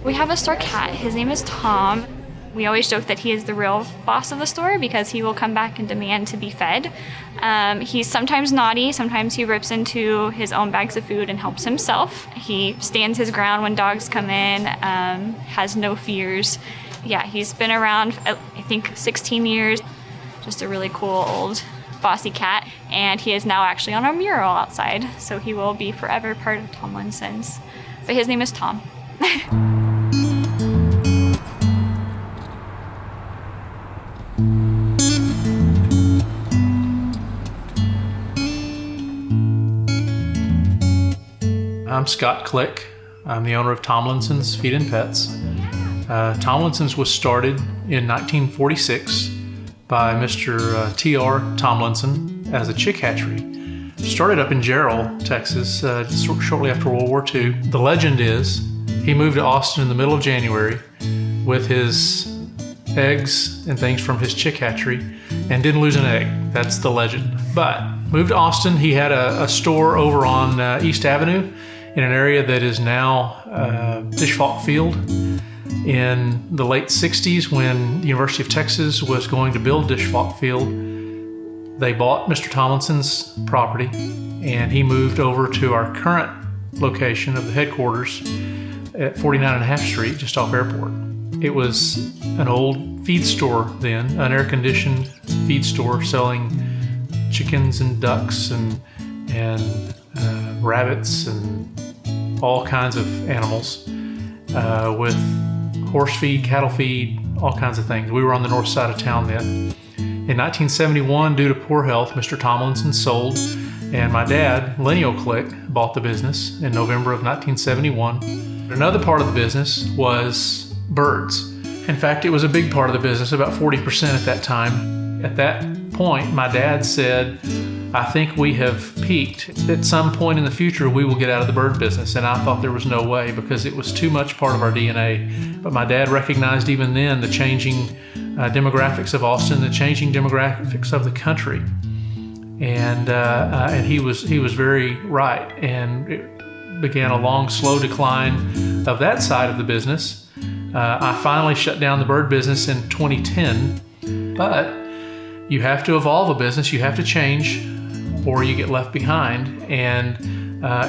We have a store cat. His name is Tom. We always joke that he is the real boss of the store because he will come back and demand to be fed. He's sometimes naughty, sometimes he rips into his own bags of food and helps himself. He stands his ground when dogs come in, has no fears. Yeah, he's been around, I think, 16 years. Just a really cool old bossy cat, and he is now actually on a mural outside, so he will be forever part of Tomlinson's. But his name is Tom. I'm Scott Click. I'm the owner of Tomlinson's Feed and Pets. Tomlinson's was started in 1946 by Mr. T.R. Tomlinson as a chick hatchery. Started up in Gerald, Texas, shortly after World War II. The legend is he moved to Austin in the middle of January with his eggs and things from his chick hatchery and didn't lose an egg. That's the legend. But moved to Austin. He had a store over on East Avenue in an area that is now Dishfalk Field. In the late 60s, when the University of Texas was going to build Dishfalk Field, they bought Mr. Tomlinson's property, and he moved over to our current location of the headquarters at 49.5 Street, just off Airport. It was an old feed store then, an air-conditioned feed store selling chickens and ducks and rabbits and all kinds of animals, with horse feed, cattle feed, all kinds of things. We were on the north side of town then. In 1971, due to poor health, Mr. Tomlinson sold, and my dad, Lenny Click, bought the business in November of 1971. Another part of the business was birds. In fact, it was a big part of the business, about 40% at that time. At that point, my dad said, I think we have peaked. At some point in the future, we will get out of the bird business. And I thought there was no way because it was too much part of our DNA. But my dad recognized even then the changing demographics of Austin, the changing demographics of the country. And he was very right. And it began a long, slow decline of that side of the business. I finally shut down the bird business in 2010. But you have to evolve a business, you have to change, or you get left behind. And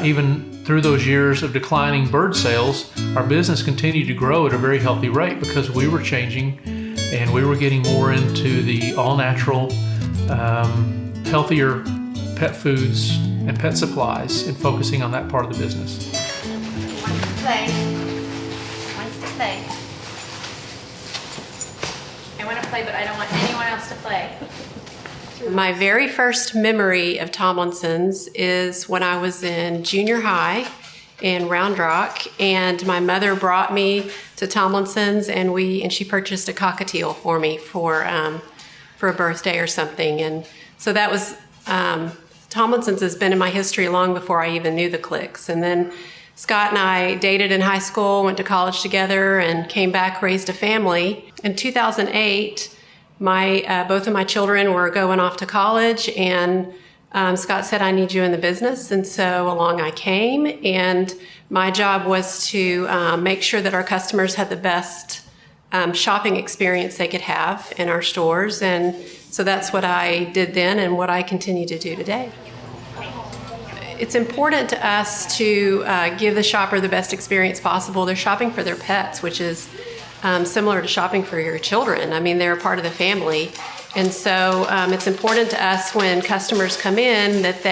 even through those years of declining bird sales, our business continued to grow at a very healthy rate because we were changing and we were getting more into the all-natural, healthier pet foods and pet supplies and focusing on that part of the business. Wants to play. Wants to play. I want to play, but I don't want anyone else to play. My very first memory of Tomlinson's is when I was in junior high in Round Rock, and my mother brought me to Tomlinson's, and she purchased a cockatiel for me for a birthday or something. And so that was Tomlinson's has been in my history long before I even knew the Clicks. And then Scott and I dated in high school, went to college together, and came back, raised a family. In 2008. Both of my children were going off to college, and Scott said, I need you in the business. And so along I came, and my job was to make sure that our customers had the best shopping experience they could have in our stores. And so that's what I did then and what I continue to do today. It's important to us to give the shopper the best experience possible. They're shopping for their pets, which is similar to shopping for your children. I mean, they're a part of the family. And so it's important to us when customers come in that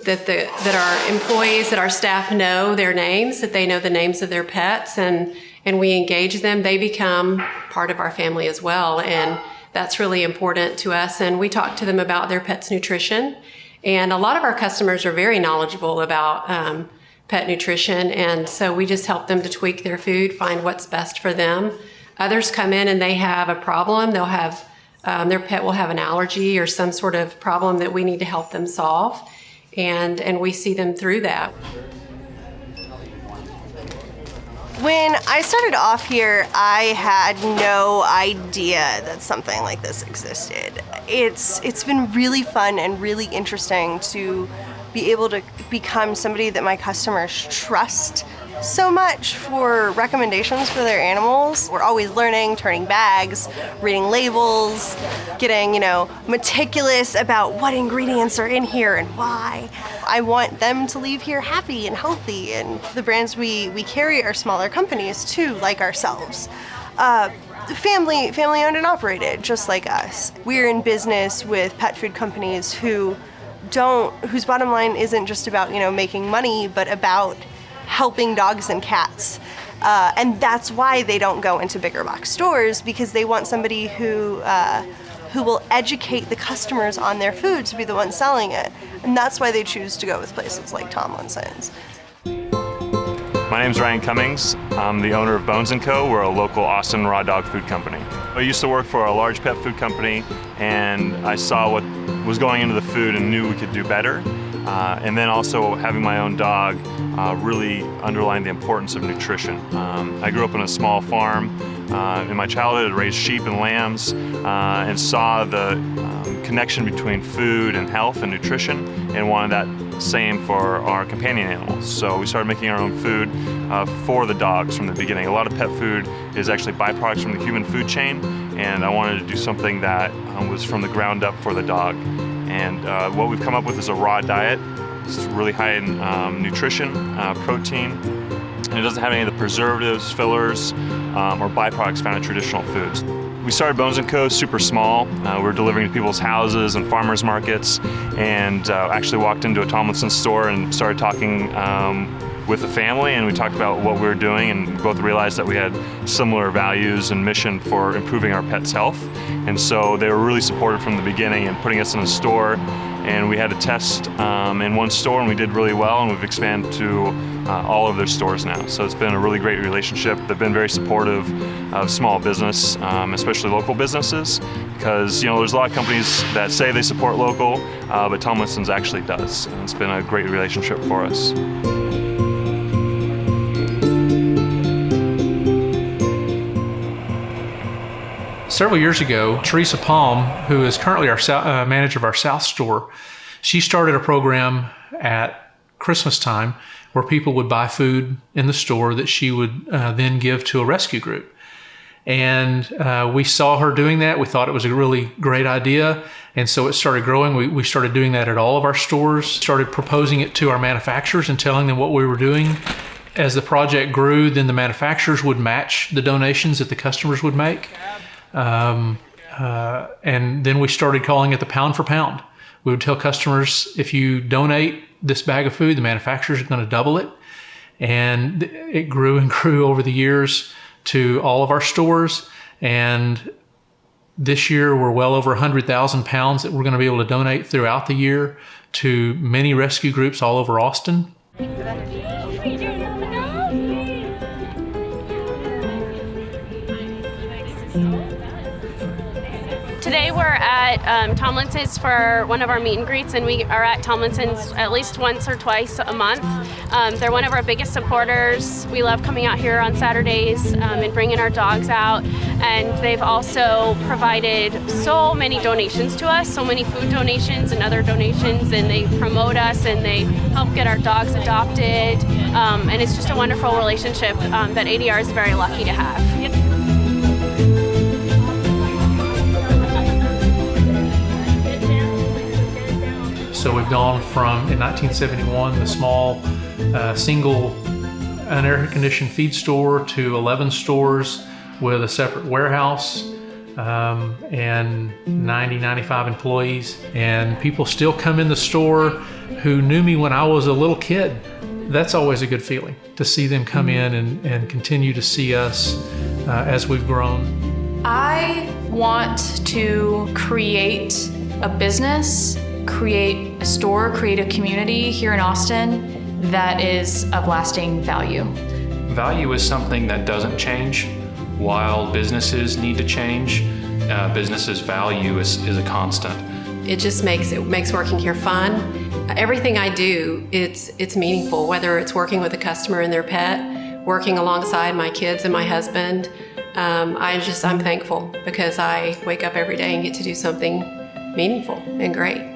that our employees, that our staff know their names, that they know the names of their pets, and we engage them. They become part of our family as well. And that's really important to us. And we talk to them about their pet's nutrition. And a lot of our customers are very knowledgeable about pet nutrition, and so we just help them to tweak their food, find what's best for them. Others come in and they have a problem. They'll have their pet will have an allergy or some sort of problem that we need to help them solve, and we see them through that. When I started off here, I had no idea that something like this existed. It's been really fun and really interesting to be able to become somebody that my customers trust so much for recommendations for their animals. We're always learning, turning bags, reading labels, getting, meticulous about what ingredients are in here and why. I want them to leave here happy and healthy, and the brands we carry are smaller companies too, like ourselves. Family owned and operated, just like us. We're in business with pet food companies whose bottom line isn't just about, making money, but about helping dogs and cats. And that's why they don't go into bigger box stores, because they want somebody who will educate the customers on their food to be the one selling it. And that's why they choose to go with places like Tomlinson's. My name's Ryan Cummings. I'm the owner of Bones & Co. We're a local Austin raw dog food company. I used to work for a large pet food company, and I saw what was going into the food and knew we could do better. And then also having my own dog really underlined the importance of nutrition. I grew up on a small farm. In my childhood, I raised sheep and lambs and saw the connection between food and health and nutrition, and wanted that same for our companion animals. So we started making our own food for the dogs from the beginning. A lot of pet food is actually byproducts from the human food chain, and I wanted to do something that was from the ground up for the dog. And what we've come up with is a raw diet. It's really high in nutrition, protein, and it doesn't have any of the preservatives, fillers, or byproducts found in traditional foods. We started Bones & Co. super small. We're delivering to people's houses and farmers markets, and actually walked into a Tomlinson store and started talking with the family, and we talked about what we were doing, and both realized that we had similar values and mission for improving our pets' health. And so they were really supportive from the beginning and putting us in a store, and we had a test in one store, and we did really well, and we've expanded to all of their stores now. So it's been a really great relationship. They've been very supportive of small business, especially local businesses, because there's a lot of companies that say they support local, but Tomlinson's actually does. And it's been a great relationship for us. Several years ago, Teresa Palm, who is currently our manager of our South store, she started a program at Christmas time where people would buy food in the store that she would then give to a rescue group. And we saw her doing that. We thought it was a really great idea. And so it started growing. We started doing that at all of our stores, started proposing it to our manufacturers and telling them what we were doing. As the project grew, then the manufacturers would match the donations that the customers would make. And then we started calling it the pound for pound. We would tell customers, if you donate this bag of food, the manufacturers are going to double it. And it grew and grew over the years to all of our stores. And this year we're well over 100,000 pounds that we're going to be able to donate throughout the year to many rescue groups all over Austin. Today we're at Tomlinson's for one of our meet and greets, and we are at Tomlinson's at least once or twice a month. They're one of our biggest supporters. We love coming out here on Saturdays and bringing our dogs out, and they've also provided so many donations to us, so many food donations and other donations, and they promote us and they help get our dogs adopted, and it's just a wonderful relationship that ADR is very lucky to have. So we've gone from, in 1971, the small single unair-conditioned feed store to 11 stores with a separate warehouse and 95 employees. And people still come in the store who knew me when I was a little kid. That's always a good feeling, to see them come in and continue to see us as we've grown. I want to create a business, create a store, create a community here in Austin that is of lasting value. Value is something that doesn't change. While businesses need to change, businesses' value is a constant. It just makes working here fun. Everything I do, it's meaningful, whether it's working with a customer and their pet, working alongside my kids and my husband. I'm thankful because I wake up every day and get to do something meaningful and great.